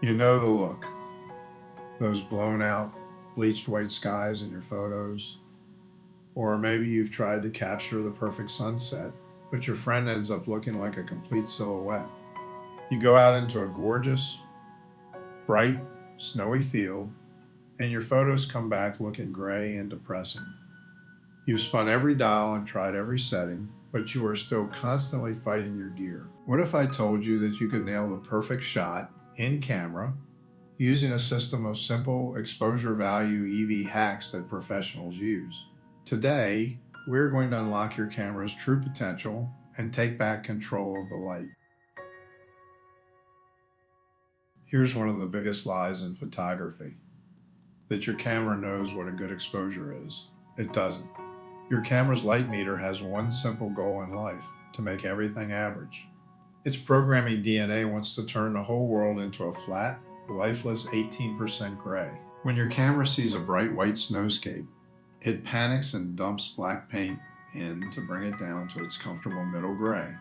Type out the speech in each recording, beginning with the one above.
You know the look. Those blown out, bleached white skies in your photos. Or maybe you've tried to capture the perfect sunset, but your friend ends up looking like a complete silhouette. You go out into a gorgeous, bright, snowy field, and your photos come back looking gray and depressing. You've spun every dial and tried every setting, but you are still constantly fighting your gear. What if I told you that you could nail the perfect shot in camera using a system of simple exposure value EV hacks that professionals use? Today, we're going to unlock your camera's true potential and take back control of the light. Here's one of the biggest lies in photography: that your camera knows what a good exposure is. It doesn't. Your camera's light meter has one simple goal in life: to make everything average. Its programming DNA wants to turn the whole world into a flat, lifeless 18% gray. When your camera sees a bright white snowscape, it panics and dumps black paint in to bring it down to its comfortable middle gray.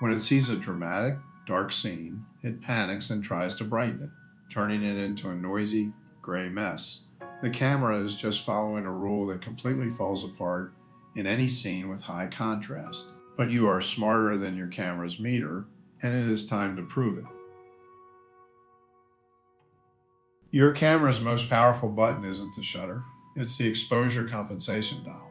When it sees a dramatic, dark scene, it panics and tries to brighten it, turning it into a noisy, gray mess. The camera is just following a rule that completely falls apart in any scene with high contrast. But you are smarter than your camera's meter, and it is time to prove it. Your camera's most powerful button isn't the shutter, it's the exposure compensation dial.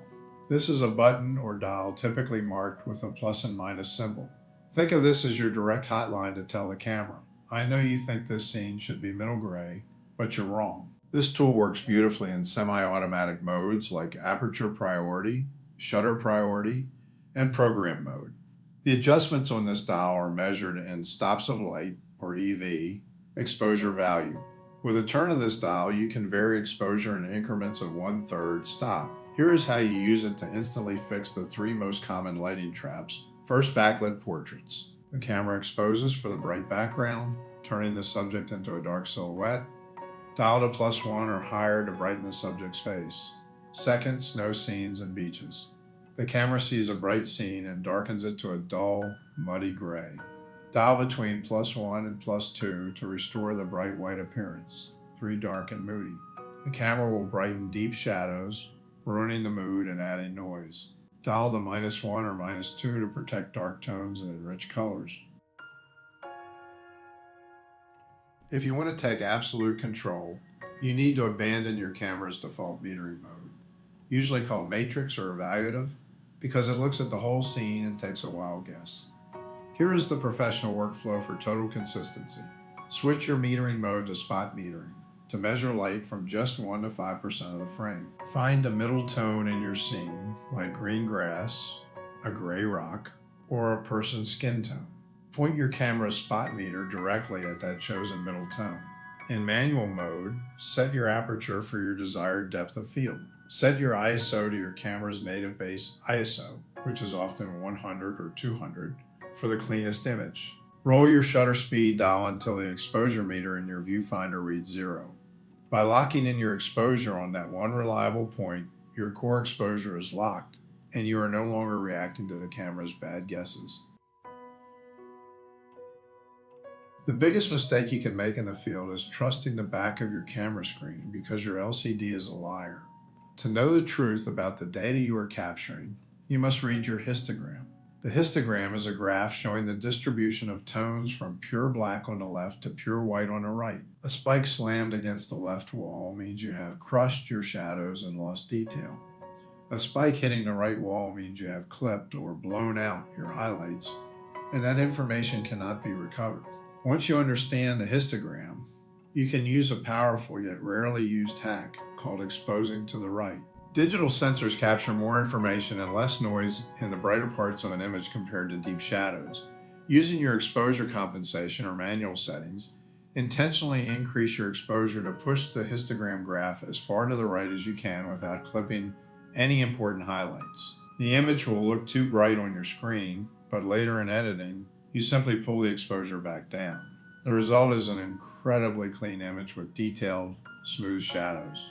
This is a button or dial typically marked with a plus and minus symbol. Think of this as your direct hotline to tell the camera, I know you think this scene should be middle gray, but you're wrong. This tool works beautifully in semi-automatic modes like aperture priority, shutter priority, and program mode. The adjustments on this dial are measured in stops of light, or EV, exposure value. With a turn of this dial, you can vary exposure in increments of 1/3 stop. Here is how you use it to instantly fix the 3 most common lighting traps. First, backlit portraits. The camera exposes for the bright background, turning the subject into a dark silhouette. Dial to +1 or higher to brighten the subject's face. Second, snow scenes and beaches. The camera sees a bright scene and darkens it to a dull, muddy gray. Dial between +1 and +2 to restore the bright white appearance. 3, dark and moody. The camera will brighten deep shadows, ruining the mood and adding noise. Dial to -1 or -2 to protect dark tones and enrich colors. If you want to take absolute control, you need to abandon your camera's default metering mode, usually called matrix or evaluative, because it looks at the whole scene and takes a wild guess. Here is the professional workflow for total consistency. Switch your metering mode to spot metering to measure light from just 1 to 5% of the frame. Find a middle tone in your scene, like green grass, a gray rock, or a person's skin tone. Point your camera's spot meter directly at that chosen middle tone. In manual mode, set your aperture for your desired depth of field. Set your ISO to your camera's native base ISO, which is often 100 or 200, for the cleanest image. Roll your shutter speed dial until the exposure meter in your viewfinder reads 0. By locking in your exposure on that one reliable point, your core exposure is locked, and you are no longer reacting to the camera's bad guesses. The biggest mistake you can make in the field is trusting the back of your camera screen because your LCD is a liar. To know the truth about the data you are capturing, you must read your histogram. The histogram is a graph showing the distribution of tones from pure black on the left to pure white on the right. A spike slammed against the left wall means you have crushed your shadows and lost detail. A spike hitting the right wall means you have clipped or blown out your highlights, and that information cannot be recovered. Once you understand the histogram, you can use a powerful yet rarely used hack called exposing to the right. Digital sensors capture more information and less noise in the brighter parts of an image compared to deep shadows. Using your exposure compensation or manual settings, intentionally increase your exposure to push the histogram graph as far to the right as you can without clipping any important highlights. The image will look too bright on your screen, but later in editing, you simply pull the exposure back down. The result is an incredibly clean image with detailed, smooth shadows.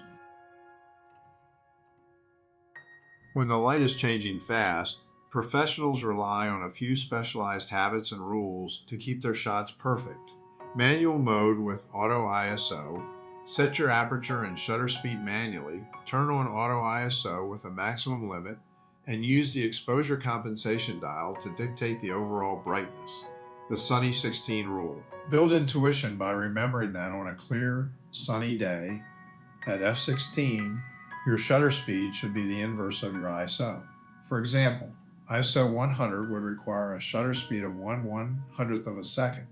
When the light is changing fast, professionals rely on a few specialized habits and rules to keep their shots perfect. Manual mode with auto ISO. Set your aperture and shutter speed manually, turn on auto ISO with a maximum limit, and use the exposure compensation dial to dictate the overall brightness. The sunny 16 rule. Build intuition by remembering that on a clear, sunny day, at f16, your shutter speed should be the inverse of your ISO. For example, ISO 100 would require a shutter speed of 1/100th of a second.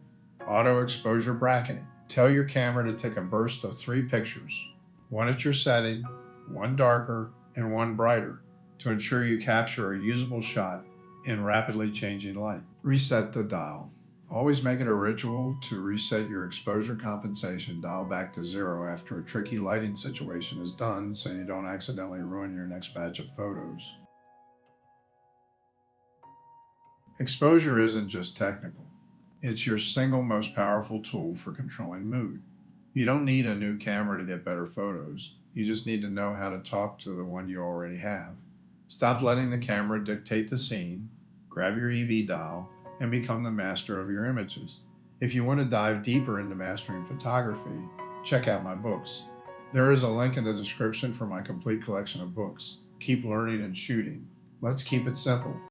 Auto exposure bracketing. Tell your camera to take a burst of 3 pictures, one at your setting, one darker, and one brighter, to ensure you capture a usable shot in rapidly changing light. Reset the dial. Always make it a ritual to reset your exposure compensation dial back to 0 after a tricky lighting situation is done so you don't accidentally ruin your next batch of photos. Exposure isn't just technical. It's your single most powerful tool for controlling mood. You don't need a new camera to get better photos. You just need to know how to talk to the one you already have. Stop letting the camera dictate the scene, grab your EV dial, and become the master of your images. If you want to dive deeper into mastering photography, check out my books. There is a link in the description for my complete collection of books. Keep learning and shooting. Let's keep it simple.